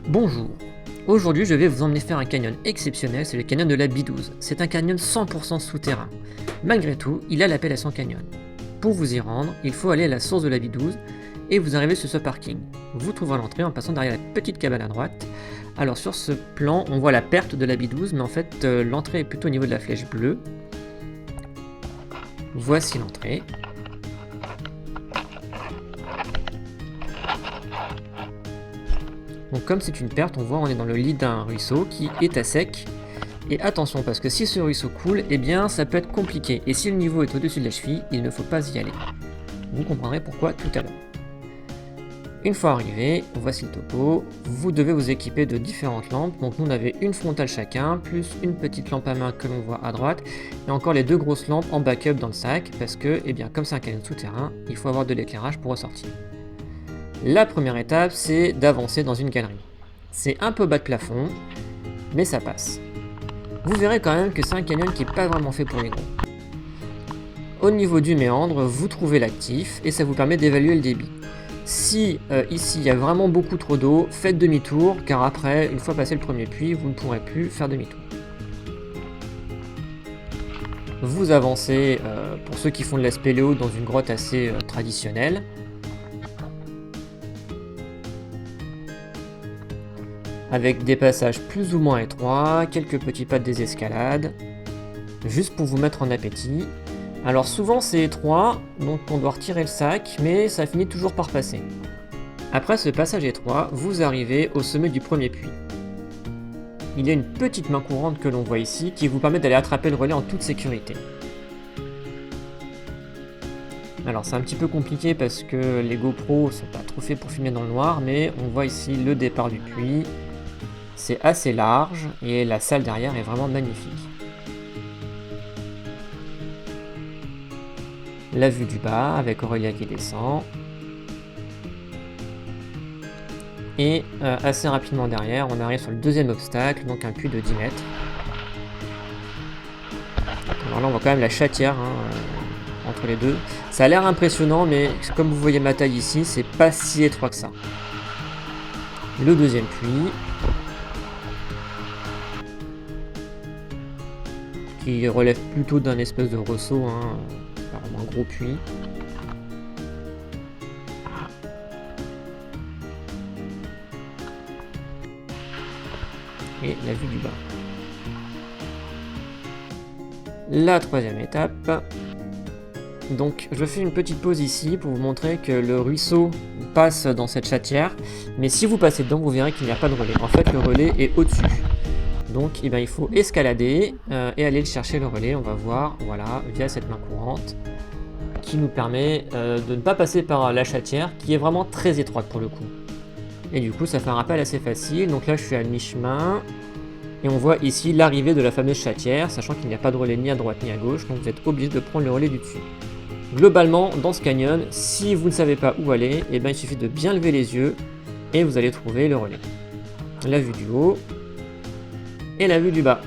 Bonjour, aujourd'hui je vais vous emmener faire un canyon exceptionnel, c'est le canyon de la Bidouze. C'est un canyon 100% souterrain. Malgré tout, il a l'appellation canyon. Pour vous y rendre, il faut aller à la source de la Bidouze et vous arrivez sur ce parking. Vous trouverez l'entrée en passant derrière la petite cabane à droite. Alors sur ce plan, on voit la perte de la Bidouze, mais en fait l'entrée est plutôt au niveau de la flèche bleue. Voici l'entrée. Donc comme c'est une perte, on voit on est dans le lit d'un ruisseau qui est à sec. Et attention parce que si ce ruisseau coule, eh bien ça peut être compliqué. Et si le niveau est au-dessus de la cheville, il ne faut pas y aller. Vous comprendrez pourquoi tout à l'heure. Une fois arrivé, voici le topo. Vous devez vous équiper de différentes lampes. Donc nous on avait une frontale chacun, plus une petite lampe à main que l'on voit à droite. Et encore les deux grosses lampes en backup dans le sac. Parce que, eh bien comme c'est un canyon souterrain, il faut avoir de l'éclairage pour ressortir. La première étape, c'est d'avancer dans une galerie. C'est un peu bas de plafond, mais ça passe. Vous verrez quand même que c'est un canyon qui n'est pas vraiment fait pour les gros. Au niveau du méandre, vous trouvez l'actif et ça vous permet d'évaluer le débit. Si ici il y a vraiment beaucoup trop d'eau, faites demi-tour, car après, une fois passé le premier puits, vous ne pourrez plus faire demi-tour. Vous avancez, pour ceux qui font de la spéléo, dans une grotte assez traditionnelle. Avec des passages plus ou moins étroits, quelques petits pas de désescalade, juste pour vous mettre en appétit. Alors souvent c'est étroit, donc on doit retirer le sac, mais ça finit toujours par passer. Après ce passage étroit, vous arrivez au sommet du premier puits. Il y a une petite main courante que l'on voit ici, qui vous permet d'aller attraper le relais en toute sécurité. Alors c'est un petit peu compliqué parce que les GoPro sont pas trop faits pour filmer dans le noir, mais on voit ici le départ du puits. C'est assez large et la salle derrière est vraiment magnifique. La vue du bas avec Aurélia qui descend. Et assez rapidement derrière, on arrive sur le deuxième obstacle, donc un puits de 10 mètres. Alors là on voit quand même la chatière entre les deux. Ça a l'air impressionnant, mais comme vous voyez ma taille ici, c'est pas si étroit que ça. Le deuxième puits. Qui relève plutôt d'un espèce de ressaut, c'est pas vraiment un gros puits. Et la vue du bas. La troisième étape. Donc je fais une petite pause ici pour vous montrer que le ruisseau passe dans cette chatière, mais si vous passez dedans, vous verrez qu'il n'y a pas de relais. En fait, le relais est au-dessus. Donc il faut escalader et aller chercher le relais, on va voir, voilà, via cette main courante, qui nous permet de ne pas passer par la chatière, qui est vraiment très étroite pour le coup. Et du coup ça fait un rappel assez facile, donc là je suis à mi-chemin, et on voit ici l'arrivée de la fameuse chatière, sachant qu'il n'y a pas de relais ni à droite ni à gauche, donc vous êtes obligé de prendre le relais du dessus. Globalement, dans ce canyon, si vous ne savez pas où aller, il suffit de bien lever les yeux, et vous allez trouver le relais. La vue du haut, et la vue du bas.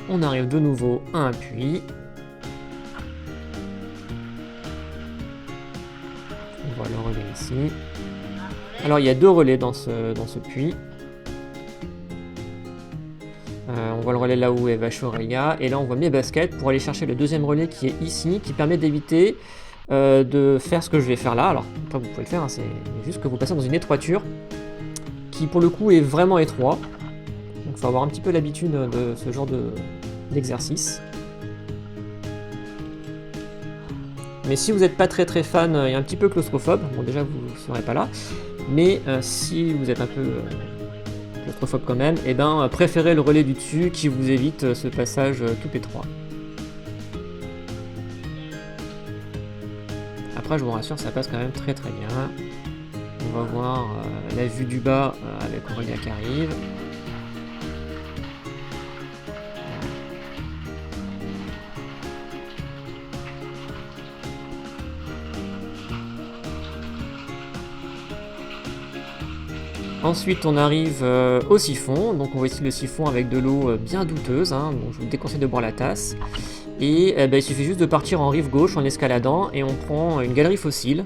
On arrive de nouveau à un puits. On voit le relais ici. Alors il y a deux relais dans ce puits. On voit le relais là où est vache Aurélia, et là on voit mes baskets pour aller chercher le deuxième relais qui est ici, qui permet d'éviter de faire ce que je vais faire là. Alors, pas vous pouvez le faire, c'est juste que vous passez dans une étroiture qui pour le coup est vraiment étroit. Donc il faut avoir un petit peu l'habitude de ce genre d'exercice. Mais si vous n'êtes pas très fan et un petit peu claustrophobe, bon déjà vous ne serez pas là, mais si vous êtes un peu claustrophobe quand même, préférez le relais du dessus qui vous évite ce passage tout étroit. Après je vous rassure, ça passe quand même très bien. On va voir la vue du bas avec Aurélia qui arrive. Ensuite, on arrive au siphon. Donc, on voit ici le siphon avec de l'eau bien douteuse. Hein, donc, je vous déconseille de boire la tasse. Et il suffit juste de partir en rive gauche en escaladant et on prend une galerie fossile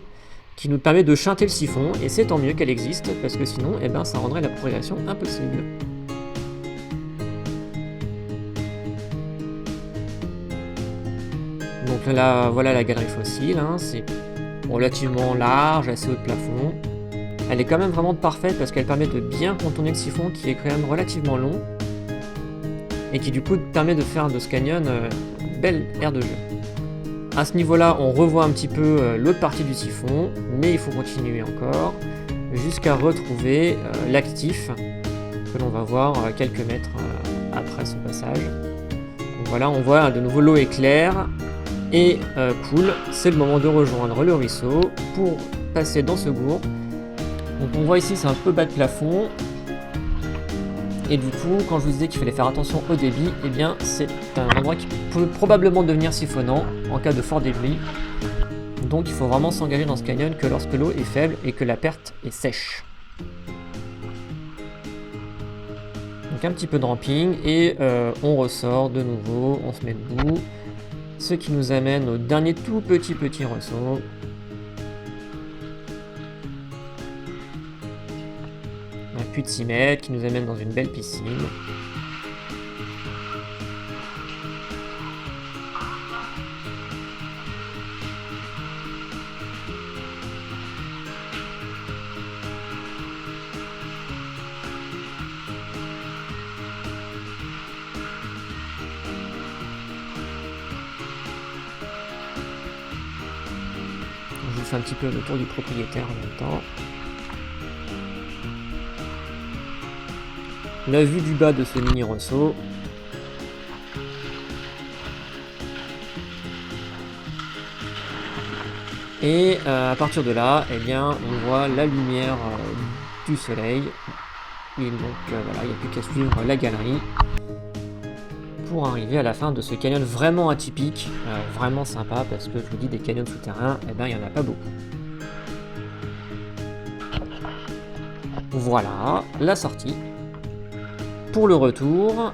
qui nous permet de chanter le siphon. Et c'est tant mieux qu'elle existe parce que sinon, ça rendrait la progression impossible. Donc là, voilà la galerie fossile. Hein, c'est relativement large, assez haut de plafond. Elle est quand même vraiment parfaite parce qu'elle permet de bien contourner le siphon qui est quand même relativement long et qui du coup permet de faire de ce canyon une belle aire de jeu. À ce niveau-là, on revoit un petit peu l'autre partie du siphon, mais il faut continuer encore jusqu'à retrouver l'actif que l'on va voir quelques mètres après son passage. Donc voilà, on voit de nouveau l'eau est claire et cool. C'est le moment de rejoindre le ruisseau pour passer dans ce gour. Donc on voit ici c'est un peu bas de plafond et du coup quand je vous disais qu'il fallait faire attention au débit, c'est un endroit qui peut probablement devenir siphonnant en cas de fort débit. Donc il faut vraiment s'engager dans ce canyon que lorsque l'eau est faible et que la perte est sèche. Donc un petit peu de ramping et on ressort de nouveau, on se met debout. Ce qui nous amène au dernier tout petit ruisseau. Un puits de 6 mètres qui nous amène dans une belle piscine. Je vous fais un petit peu le tour du propriétaire en même temps. La vue du bas de ce mini ruisseau. Et à partir de là, on voit la lumière du soleil. Et donc voilà, il n'y a plus qu'à suivre la galerie pour arriver à la fin de ce canyon vraiment atypique, vraiment sympa parce que je vous dis des canyons souterrains, il n'y en a pas beaucoup. Voilà la sortie. Pour le retour,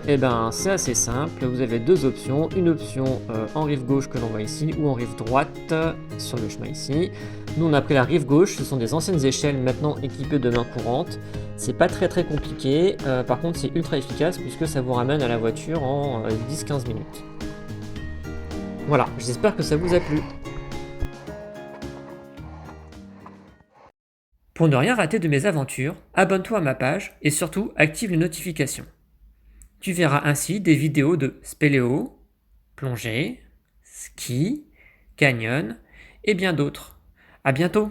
c'est assez simple, vous avez deux options, une option en rive gauche que l'on voit ici, ou en rive droite sur le chemin ici. Nous on a pris la rive gauche, ce sont des anciennes échelles maintenant équipées de mains courantes. C'est pas très compliqué, par contre c'est ultra efficace puisque ça vous ramène à la voiture en 10-15 minutes. Voilà, j'espère que ça vous a plu. Pour ne rien rater de mes aventures, abonne-toi à ma page et surtout active les notifications. Tu verras ainsi des vidéos de spéléo, plongée, ski, canyon et bien d'autres. À bientôt!